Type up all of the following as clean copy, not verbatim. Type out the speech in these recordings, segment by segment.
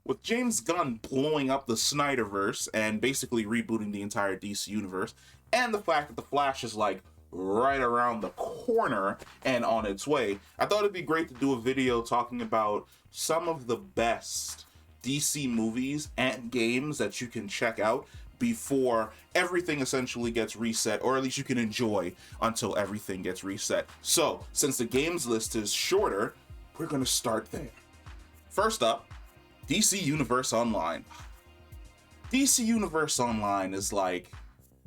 with James Gunn blowing up the Snyderverse and basically rebooting the entire DC universe, and the fact that the Flash is like right around the corner and on its way, I thought it'd be great to do a video talking about some of the best DC movies and games that you can check out before everything essentially gets reset, or at least you can enjoy until everything gets reset. So, since the games list is shorter, we're gonna start there. First up, DC Universe Online. DC Universe Online is like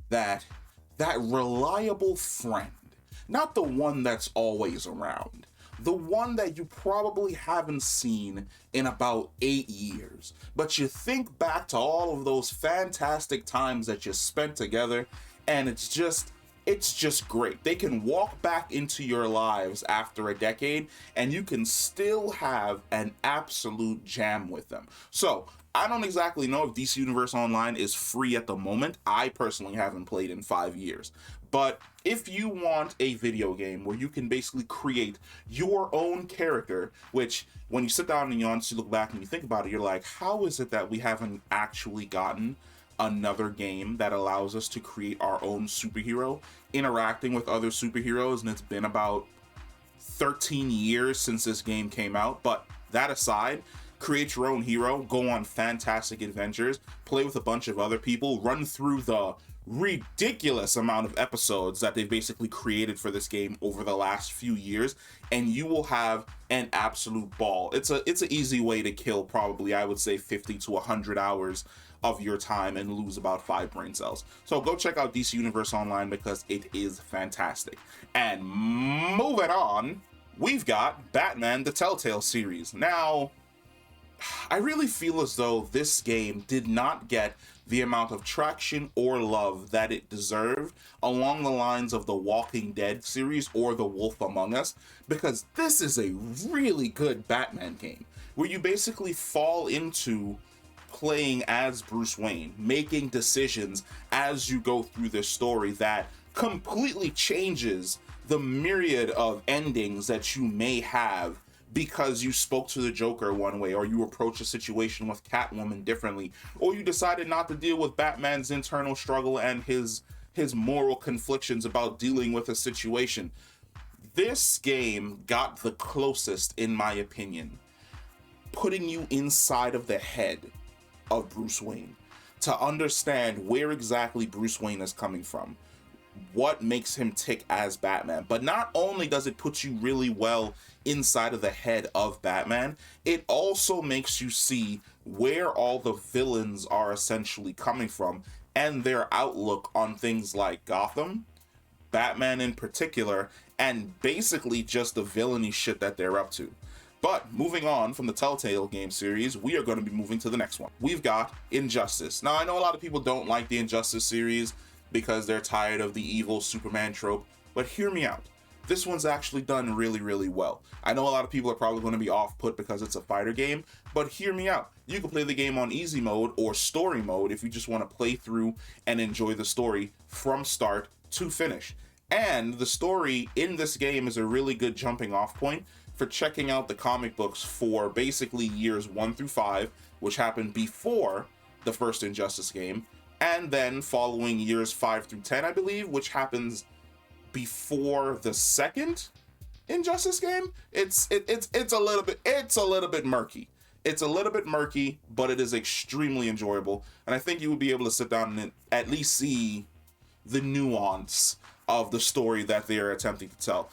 that reliable friend, not the one that's always around, the one that you probably haven't seen in about 8 years, but you think back to all of those fantastic times that you spent together, and it's just great. They can walk back into your lives after a decade, and you can still have an absolute jam with them. So, I don't exactly know if DC Universe Online is free at the moment. I personally haven't played in 5 years. But if you want a video game where you can basically create your own character, which when you sit down and you honestly look back and you think about it, you're like, how is it that we haven't actually gotten another game that allows us to create our own superhero, interacting with other superheroes? And it's been about 13 years since this game came out. But that aside, create your own hero, go on fantastic adventures, play with a bunch of other people, run through the ridiculous amount of episodes that they've basically created for this game over the last few years, and you will have an absolute ball. It's an easy way to kill probably, I would say, 50 to 100 hours of your time and lose about 5 brain cells. So go check out DC Universe Online because it is fantastic. And moving on, we've got Batman the Telltale series. Now, I really feel as though this game did not get the amount of traction or love that it deserved along the lines of the Walking Dead series or The Wolf Among Us, because this is a really good Batman game where you basically fall into playing as Bruce Wayne, making decisions as you go through this story that completely changes the myriad of endings that you may have because you spoke to the Joker one way, or you approached a situation with Catwoman differently, or you decided not to deal with Batman's internal struggle and his moral conflictions about dealing with a situation. This game got the closest, in my opinion, putting you inside of the head of Bruce Wayne to understand where exactly Bruce Wayne is coming from, what makes him tick as Batman. But not only does it put you really well inside of the head of Batman, it also makes you see where all the villains are essentially coming from and their outlook on things like Gotham, Batman in particular, and basically just the villainy shit that they're up to. But moving on from the Telltale game series, we are going to be moving to the next one. We've got Injustice. Now, I know a lot of people don't like the Injustice series because they're tired of the evil Superman trope, but hear me out. This one's actually done really, really well. I know a lot of people are probably going to be off-put because it's a fighter game, but hear me out. You can play the game on easy mode or story mode if you just want to play through and enjoy the story from start to finish. And the story in this game is a really good jumping off point for checking out the comic books for basically years 1 through 5, which happened before the first Injustice game, and then following years 5 through 10, I believe, which happens before the second Injustice game. It's a little bit murky. It's a little bit murky, but it is extremely enjoyable, and I think you would be able to sit down and at least see the nuance of the story that they are attempting to tell.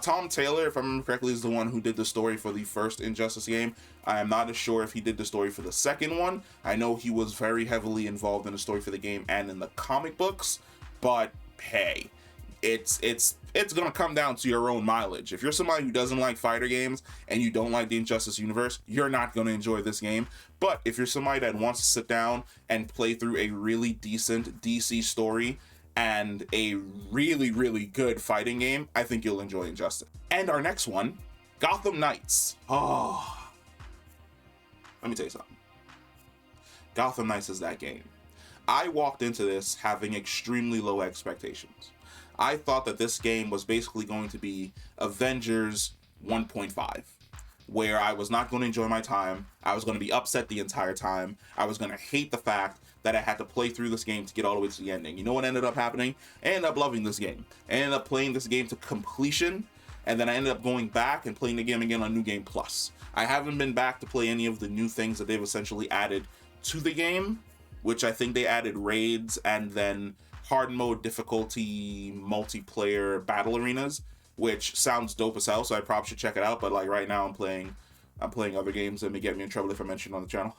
Tom Taylor, if I remember correctly, is the one who did the story for the first Injustice game. I am not as sure if he did the story for the second one. I know he was very heavily involved in the story for the game and in the comic books, but hey, it's gonna come down to your own mileage. If you're somebody who doesn't like fighter games and you don't like the Injustice universe, you're not gonna enjoy this game. But if you're somebody that wants to sit down and play through a really decent DC story and a really, really good fighting game, I think you'll enjoy Injustice. And our next one, Gotham Knights. Oh, let me tell you something. Gotham Knights is that game. I walked into this having extremely low expectations. I thought that this game was basically going to be Avengers 1.5. where I was not going to enjoy my time. I was going to be upset the entire time. I was going to hate the fact that I had to play through this game to get all the way to the ending. You know what ended up happening? I ended up loving this game. I ended up playing this game to completion, and then I ended up going back and playing the game again on New Game Plus. I haven't been back to play any of the new things that they've essentially added to the game, which I think they added raids and then hard mode difficulty multiplayer battle arenas, which sounds dope as hell, so I probably should check it out. But like right now I'm playing other games that may get me in trouble if I mention on the channel.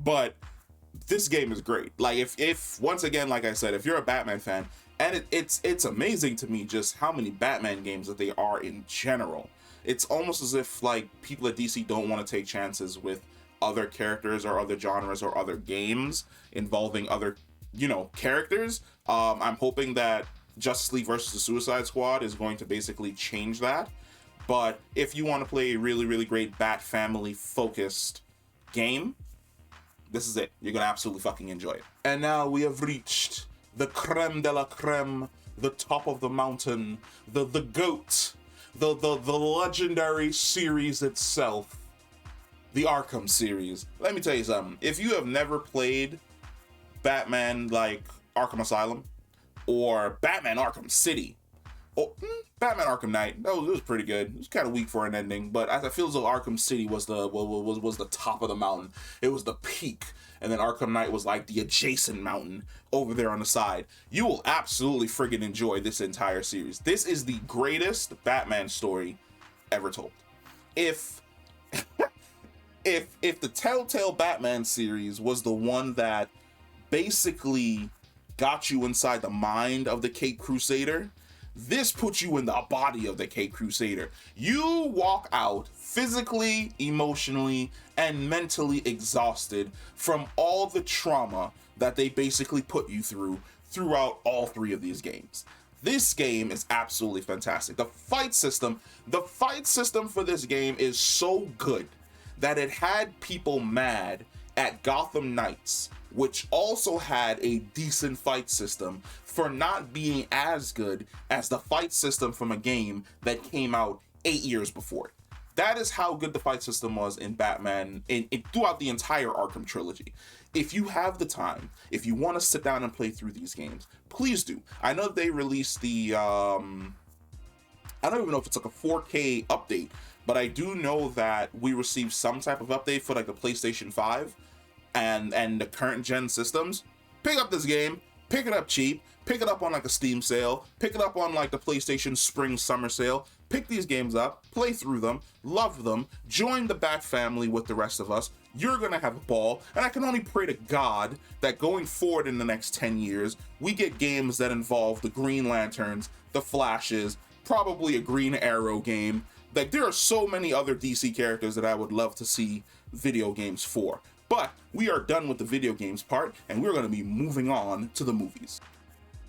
But this game is great. Like if once again, like I said, if you're a Batman fan, and it's amazing to me just how many Batman games that they are in general. It's almost as if like people at DC don't want to take chances with other characters or other genres or other games involving other, you know, characters. I'm hoping that Justice League versus the Suicide Squad is going to basically change that. But if you want to play a really, really great Bat family focused game, this is it. You're gonna absolutely fucking enjoy it. And now we have reached the creme de la creme, the top of the mountain, the GOAT, the legendary series itself, the Arkham series. Let me tell you something. If you have never played Batman like Arkham Asylum or Batman Arkham City or Batman Arkham Knight, that was pretty good. It was kind of weak for an ending, but I feel as though Arkham City was the top of the mountain. It was the peak, and then Arkham Knight was like the adjacent mountain over there on the side. You will absolutely friggin' enjoy this entire series. This is the greatest Batman story ever told. If the Telltale Batman series was the one that basically got you inside the mind of the Caped Crusader, this puts you in the body of the Caped Crusader. You walk out physically, emotionally, and mentally exhausted from all the trauma that they basically put you through throughout all three of these games. This game is absolutely fantastic. The fight system for this game is so good that it had people mad at Gotham Knights, which also had a decent fight system, for not being as good as the fight system from a game that came out 8 years before. That is how good the fight system was in Batman throughout the entire Arkham Trilogy. If you have the time, if you want to sit down and play through these games, please do. I know they released the I don't even know if it's like a 4K update, but I do know that we received some type of update for like the PlayStation 5 and the current gen systems. Pick up this game, pick it up cheap, pick it up on like a Steam sale, pick it up on like the PlayStation Spring Summer sale. Pick these games up, play through them, love them, join the Bat family with the rest of us. You're gonna have a ball, and I can only pray to God that going forward in the next 10 years, we get games that involve the Green Lanterns, the Flashes, probably a Green Arrow game. Like, there are so many other DC characters that I would love to see video games for. But we are done with the video games part, and we're gonna be moving on to the movies.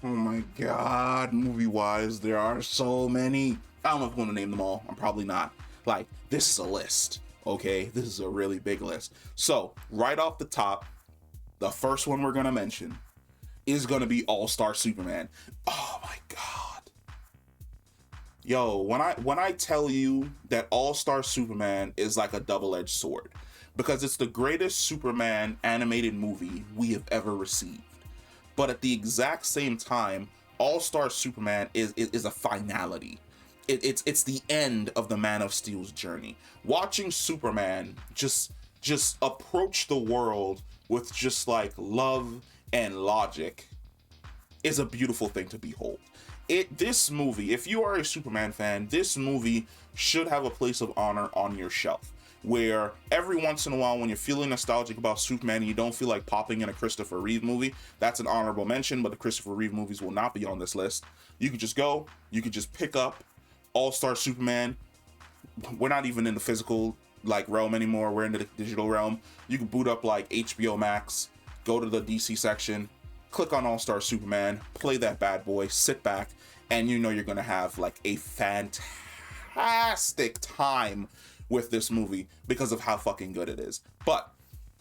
Oh my God, movie-wise, there are so many. I don't know if I'm gonna name them all. I'm probably not. Like, this is a list, okay? This is a really big list. So, right off the top, the first one we're gonna mention is gonna be All-Star Superman. Oh my God. Yo, when I tell you that All-Star Superman is like a double-edged sword, because it's the greatest Superman animated movie we have ever received. But at the exact same time, All-Star Superman is a finality. It's the end of the Man of Steel's journey. Watching Superman just approach the world with just like love and logic is a beautiful thing to behold. This movie, if you are a Superman fan, this movie should have a place of honor on your shelf, where every once in a while when you're feeling nostalgic about Superman and you don't feel like popping in a Christopher Reeve movie, that's an honorable mention, but the Christopher Reeve movies will not be on this list. You could just go, you could just pick up All-Star Superman. We're not even in the physical like realm anymore, we're in the digital realm. You can boot up like HBO Max, go to the DC section, click on All-Star Superman, play that bad boy, sit back, and you know you're gonna have like a fantastic time with this movie because of how fucking good it is. But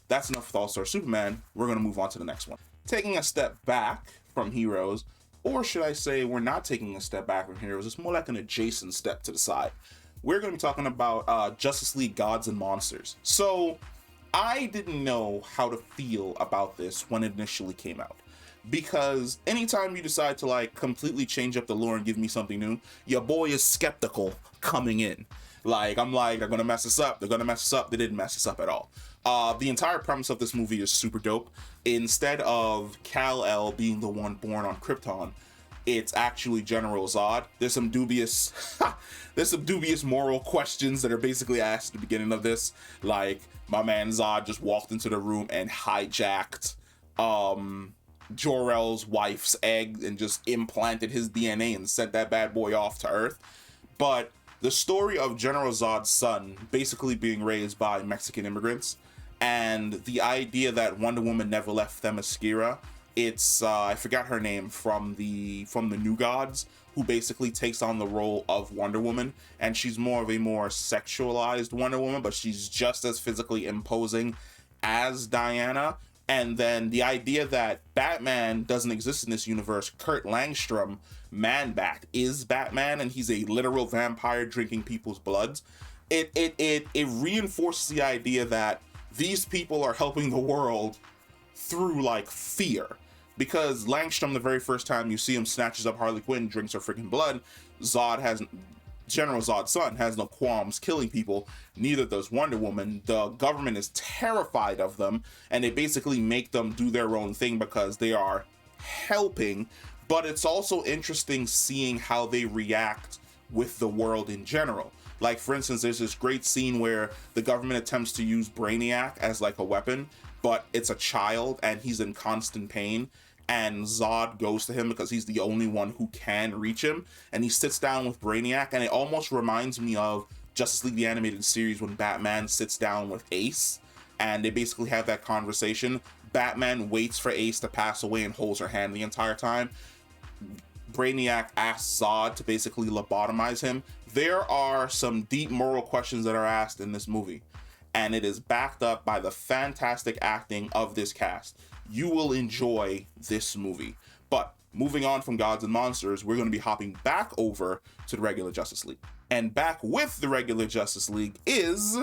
that's enough with All-Star Superman. We're gonna move on to the next one. Taking a step back from Heroes, or should I say we're not taking a step back from Heroes, it's more like an adjacent step to the side. we're going to be talking about Justice League Gods and Monsters. So, I didn't know how to feel about this when it initially came out. Because anytime you decide to like completely change up the lore and give me something new, your boy is skeptical coming in. Like, I'm like, they're gonna mess this up, they're gonna mess this up. They didn't mess this up at all. The entire premise of this movie is super dope. Instead of Kal-El being the one born on Krypton, it's actually General Zod. There's some dubious moral questions that are basically asked at the beginning of this. Like, my man Zod just walked into the room and hijacked Jor-El's wife's egg and just implanted his DNA and sent that bad boy off to Earth. But the story of General Zod's son basically being raised by Mexican immigrants, and the idea that Wonder Woman never left Themyscira. It's I forgot her name from the New Gods, who basically takes on the role of Wonder Woman, and she's more of a more sexualized Wonder Woman, but she's just as physically imposing as Diana. And then the idea that Batman doesn't exist in this universe. Kurt Langstrom, Man-Bat, is Batman, and he's a literal vampire drinking people's bloods. It reinforces the idea that these people are helping the world through like fear. Because Langstrom, the very first time you see him, snatches up Harley Quinn, drinks her freaking blood. General Zod's son has no qualms killing people. Neither does Wonder Woman. The government is terrified of them, and they basically make them do their own thing because they are helping. But it's also interesting seeing how they react with the world in general. Like, for instance, there's this great scene where the government attempts to use Brainiac as like a weapon, but it's a child and he's in constant pain. And Zod goes to him because he's the only one who can reach him. And he sits down with Brainiac, and it almost reminds me of Justice League the Animated Series when Batman sits down with Ace, and they basically have that conversation. Batman waits for Ace to pass away and holds her hand the entire time. Brainiac asks Zod to basically lobotomize him. There are some deep moral questions that are asked in this movie, and it is backed up by the fantastic acting of this cast. You will enjoy this movie. But moving on from Gods and Monsters, we're going to be hopping back over to the regular Justice League. And back with the regular Justice League is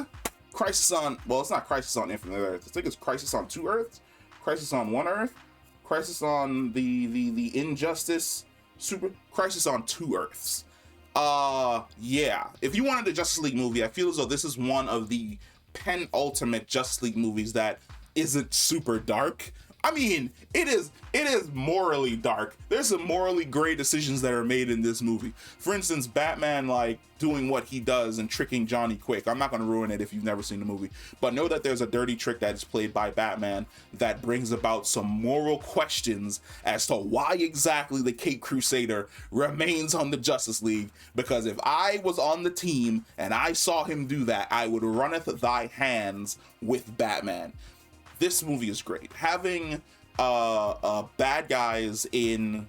Crisis on, well, it's not Crisis on Infinite Earths. I think it's Crisis on 2 Earths, Crisis on 1 Earth, Crisis on the Injustice, Crisis on 2 Earths. Yeah. If you wanted a Justice League movie, I feel as though this is one of the penultimate Justice League movies that isn't super dark. I mean, it is morally dark. There's some morally gray decisions that are made in this movie. For instance, Batman like doing what he does and tricking Johnny Quick. I'm not going to ruin it if you've never seen the movie, but know that there's a dirty trick that is played by Batman that brings about some moral questions as to why exactly the Caped Crusader remains on the Justice League. Because if I was on the team and I saw him do that, I would runneth thy hands with Batman. This movie is great. Having bad guys in,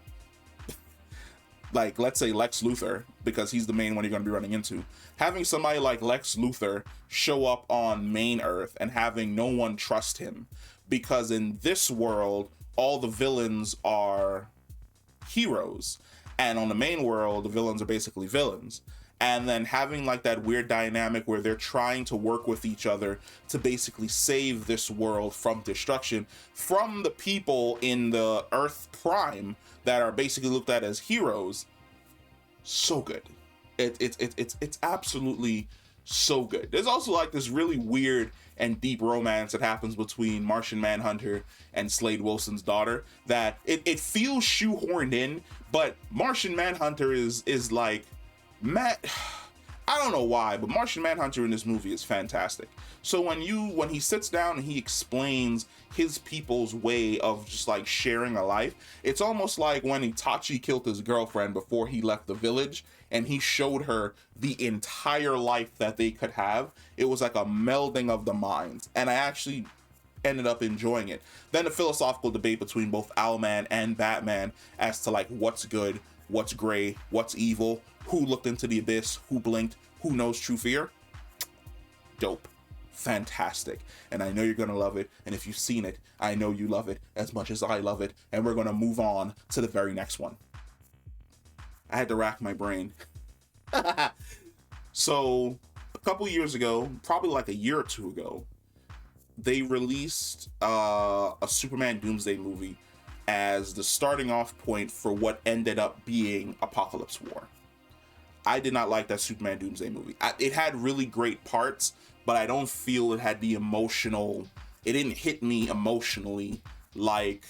like, let's say Lex Luthor, because he's the main one you're going to be running into. Having somebody like Lex Luthor show up on main Earth and having no one trust him. Because in this world, all the villains are heroes. And on the main world, the villains are basically villains. And then having like that weird dynamic where they're trying to work with each other to basically save this world from destruction from the people in the Earth Prime that are basically looked at as heroes. So good. It's absolutely so good. There's also like this really weird and deep romance that happens between Martian Manhunter and Slade Wilson's daughter that it feels shoehorned in, but Martian Manhunter is like, Matt, I don't know why, but Martian Manhunter in this movie is fantastic. So when he sits down and he explains his people's way of just like sharing a life, it's almost like when Itachi killed his girlfriend before he left the village and he showed her the entire life that they could have. It was like a melding of the minds, and I actually ended up enjoying it. Then the philosophical debate between both Owlman and Batman as to like what's good, what's gray, what's evil, who looked into the abyss, who blinked, who knows true fear. Dope. Fantastic. And I know you're gonna love it. And if you've seen it, I know you love it as much as I love it. And we're gonna move on to the very next one. I had to rack my brain. So a couple years ago, probably like a year or two ago, they released a Superman Doomsday movie as the starting off point for what ended up being Apocalypse War. I did not like that Superman Doomsday movie. It had really great parts, but I don't feel it had the emotional, it didn't hit me emotionally like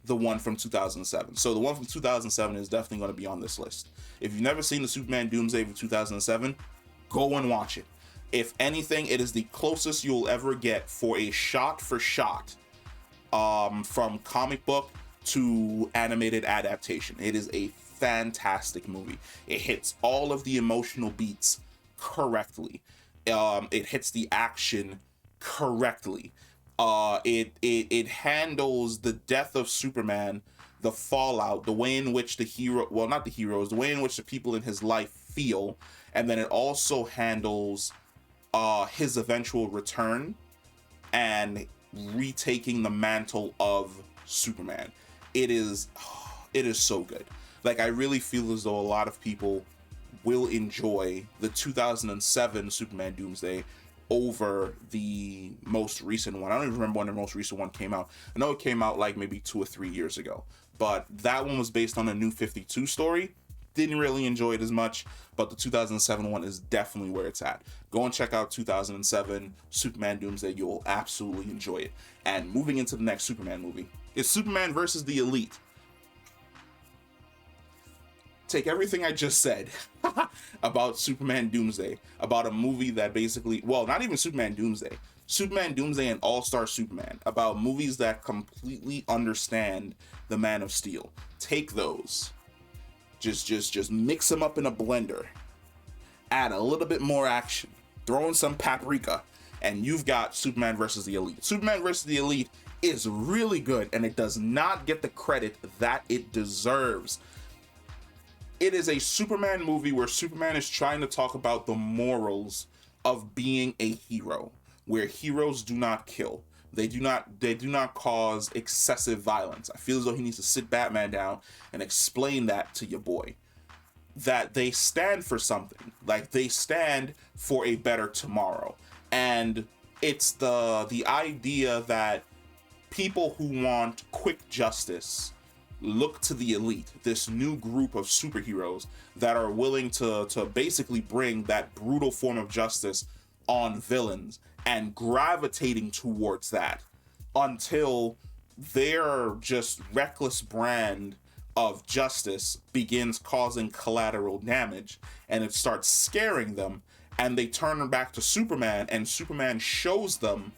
the one from 2007. So the one from 2007 is definitely going to be on this list. If you've never seen the Superman Doomsday from 2007, go and watch it. If anything, it is the closest you'll ever get for a shot for shot from comic book to animated adaptation. It is a fantastic movie. It hits all of the emotional beats correctly. It hits the action correctly. It handles the death of Superman, the fallout, the way in which the hero, well, not the heroes, the way in which the people in his life feel, and then it also handles his eventual return and retaking the mantle of Superman. It is so good. Like, I really feel as though a lot of people will enjoy the 2007 Superman Doomsday over the most recent one. I don't even remember when the most recent one came out. I know it came out like maybe 2 or 3 years ago, but that one was based on a New 52 story. Didn't really enjoy it as much, but the 2007 one is definitely where it's at. Go and check out 2007 Superman Doomsday. You'll absolutely enjoy it. And moving into the next Superman movie, it's Superman versus the Elite. Take everything I just said about Superman Doomsday, about a movie that basically, well, not even Superman Doomsday and All-Star Superman, about movies that completely understand the Man of Steel. Take those, just mix them up in a blender, add a little bit more action, throw in some paprika, and you've got Superman versus the Elite. Superman versus the Elite is really good, and it does not get the credit that it deserves. It is a Superman movie where Superman is trying to talk about the morals of being a hero, where heroes do not kill. They do not cause excessive violence. I feel as though he needs to sit Batman down and explain that to your boy. That they stand for something. Like, they stand for a better tomorrow. And it's the idea that people who want quick justice look to the Elite, this new group of superheroes that are willing to basically bring that brutal form of justice on villains, and gravitating towards that until their just reckless brand of justice begins causing collateral damage, and it starts scaring them, and they turn back to Superman, and Superman shows them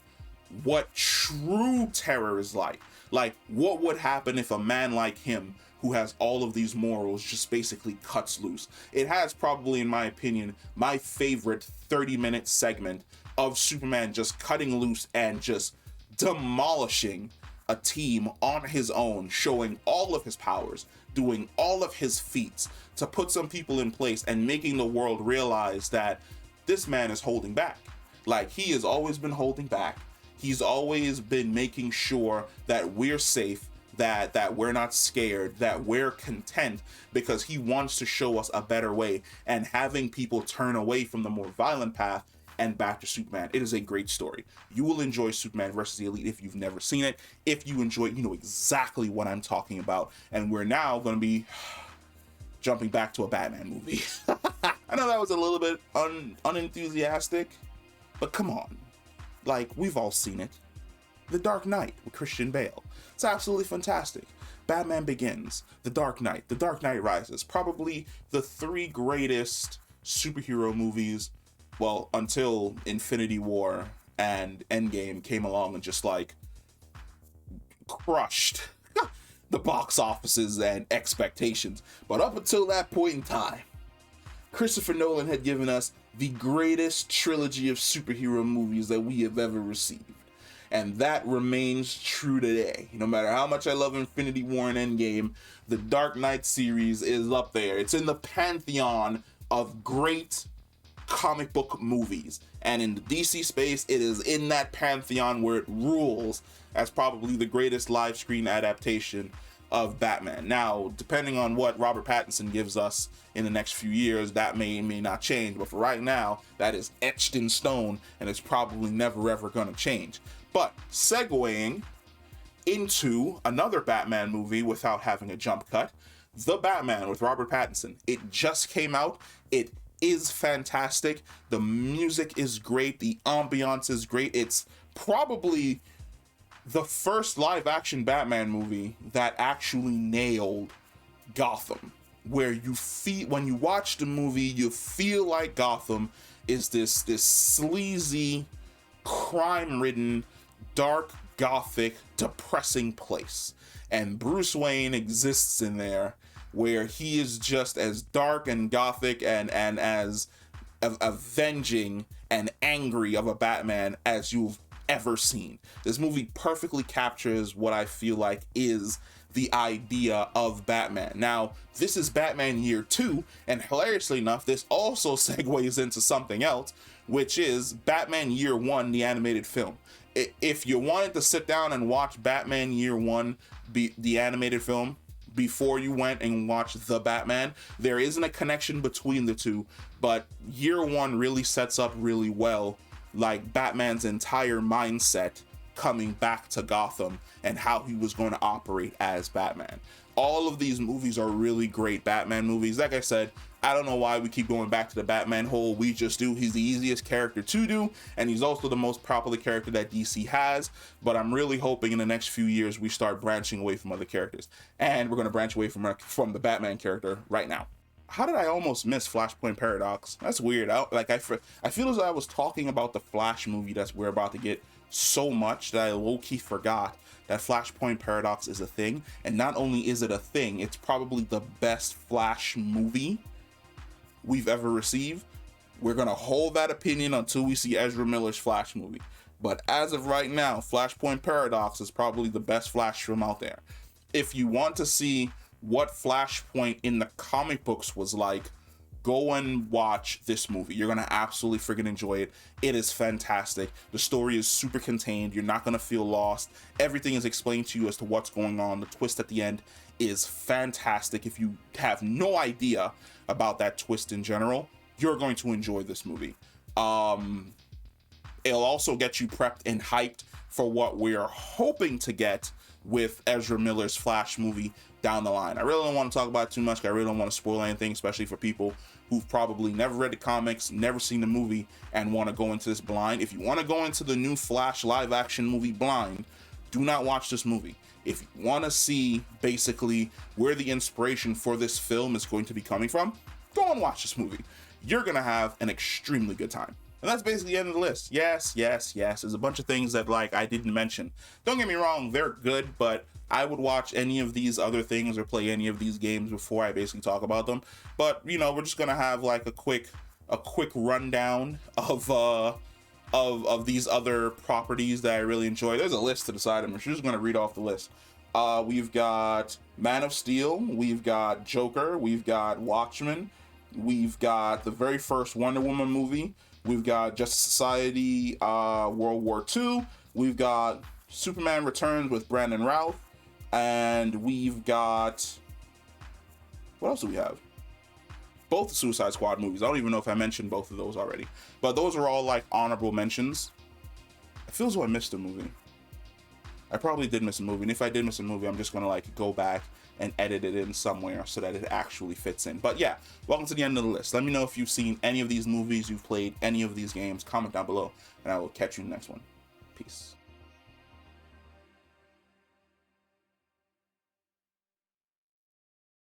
what true terror is like. Like, what would happen if a man like him, who has all of these morals, just basically cuts loose? It has probably, in my opinion, my favorite 30-minute segment of Superman just cutting loose and just demolishing a team on his own, showing all of his powers, doing all of his feats to put some people in place and making the world realize that this man is holding back. Like, he has always been holding back. He's always been making sure that we're safe, that we're not scared, that we're content, because he wants to show us a better way, and having people turn away from the more violent path and back to Superman. It is a great story. You will enjoy Superman versus the Elite if you've never seen it. If you enjoy it, you know exactly what I'm talking about. And we're now going to be jumping back to a Batman movie. I know that was a little bit unenthusiastic, but come on. Like, we've all seen it. The Dark Knight with Christian Bale. It's absolutely fantastic. Batman Begins, The Dark Knight, The Dark Knight Rises. Probably the 3 greatest superhero movies, well, until Infinity War and Endgame came along and just, like, crushed the box offices and expectations. But up until that point in time, Christopher Nolan had given us the greatest trilogy of superhero movies that we have ever received. And that remains true today. No matter how much I love Infinity War and Endgame, the Dark Knight series is up there. It's in the pantheon of great comic book movies. And in the DC space, it is in that pantheon where it rules as probably the greatest live screen adaptation of Batman. Now, depending on what Robert Pattinson gives us in the next few years, that may not change, but for right now, that is etched in stone, and it's probably never ever gonna change. But segueing into another Batman movie without having a jump cut, The Batman with Robert Pattinson. It just came out. It is fantastic. The music is great. The ambiance is great. It's probably the first live action Batman movie that actually nailed Gotham, where you feel, when you watch the movie, you feel like Gotham is this sleazy, crime-ridden, dark, gothic, depressing place. And Bruce Wayne exists in there, where he is just as dark and gothic and as avenging and angry of a Batman as you've ever seen. This movie perfectly captures what I feel like is the idea of Batman. Now, this is Batman Year 2, and hilariously enough, this also segues into something else, which is Batman Year 1, the animated film. If you wanted to sit down and watch Batman Year 1, the animated film, before you went and watched The Batman, there isn't a connection between the two, but Year 1 really sets up really well, like Batman's entire mindset coming back to Gotham and how he was going to operate as Batman. All of these movies are really great Batman movies. Like I said, I don't know why we keep going back to the Batman hole. We just do. He's the easiest character to do, and he's also the most popular character that DC has. But I'm really hoping in the next few years we start branching away from other characters. And we're going to branch away from the Batman character right now. How did I almost miss Flashpoint Paradox? That's weird. I feel as though I was talking about the Flash movie that we're about to get so much that I low-key forgot that Flashpoint Paradox is a thing. And not only is it a thing, it's probably the best Flash movie we've ever received. We're gonna hold that opinion until we see Ezra Miller's Flash movie. But as of right now, Flashpoint Paradox is probably the best Flash film out there. If you want to see what Flashpoint in the comic books was like, go and watch this movie. You're gonna absolutely freaking enjoy it. It is fantastic. The story is super contained. You're not gonna feel lost. Everything is explained to you as to what's going on. The twist at the end is fantastic. If you have no idea about that twist in general, you're going to enjoy this movie. It'll also get you prepped and hyped for what we're hoping to get with Ezra Miller's Flash movie down the line. I really don't want to talk about it too much. I really don't want to spoil anything, especially for people who've probably never read the comics, never seen the movie, and want to go into this blind. If you want to go into the new Flash live action movie blind, do not watch this movie. If you want to see basically where the inspiration for this film is going to be coming from, go and watch this movie. You're going to have an extremely good time. And that's basically the end of the list. Yes. There's a bunch of things that I didn't mention. Don't get me wrong, they're good, but I would watch any of these other things or play any of these games before I basically talk about them. But, we're just going to have like a quick rundown of these other properties that I really enjoy. There's a list to the side of them. I'm just going to read off the list. We've got Man of Steel, we've got Joker, we've got Watchmen, we've got the very first Wonder Woman movie, we've got Justice Society World War II, we've got Superman Returns with Brandon Routh, and we've got, what else do we have? Both the Suicide Squad movies. I don't even know if I mentioned both of those already, but those are all like honorable mentions. I feel as though I missed a movie. I probably did miss a movie, and if I did miss a movie, I'm just gonna like go back and edit it in somewhere so that it actually fits in. But yeah, welcome to the end of the list. Let me know if you've seen any of these movies, you've played any of these games. Comment down below, and I will catch you in the next one. Peace.